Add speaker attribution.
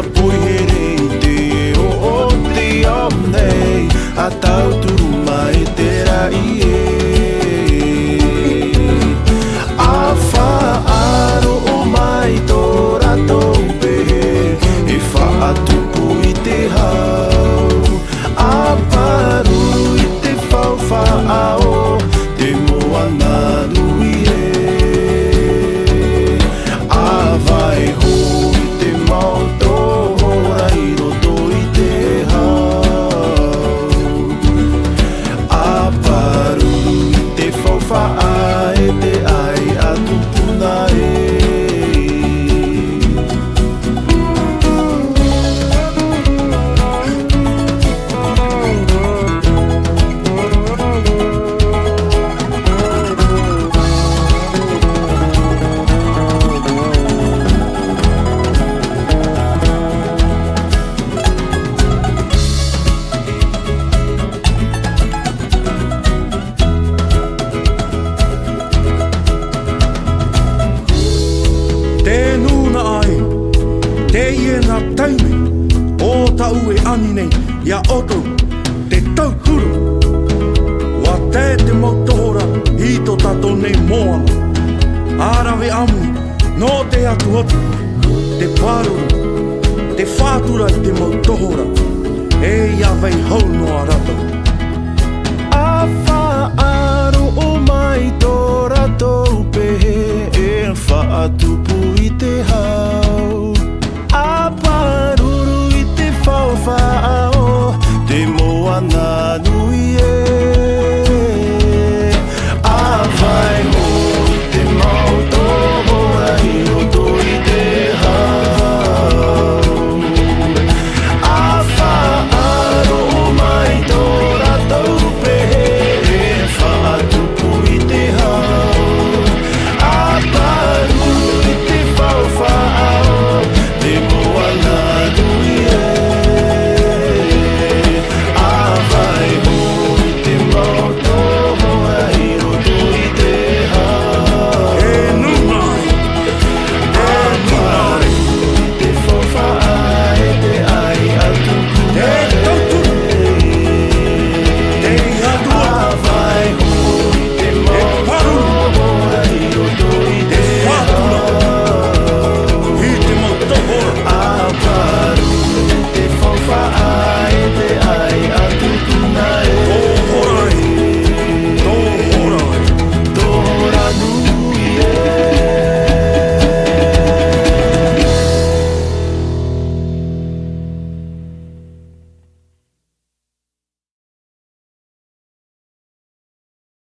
Speaker 1: poi herei te o te au nei, a tau turu mai te rai e. A whaaro o mai tō ratou pehe, e whaatupu i te hau. A paru i te Faufaa o te moana nui e. A vai ho i te mau Tohora i roto i te hau. A paru i te Faufaa e te ai atu puna e.
Speaker 2: Te nuna ai, te iena taime, o tau e ani nei, ia oto, te tauhuru. Wa te mau tohora, i to tato nei moana. Arawe amu, no te atu atu, te paruru, te whātura i te mau tohora, e ia vei hau noa rato.
Speaker 1: A whaaro o mai tō ratou pehe, e whaatupu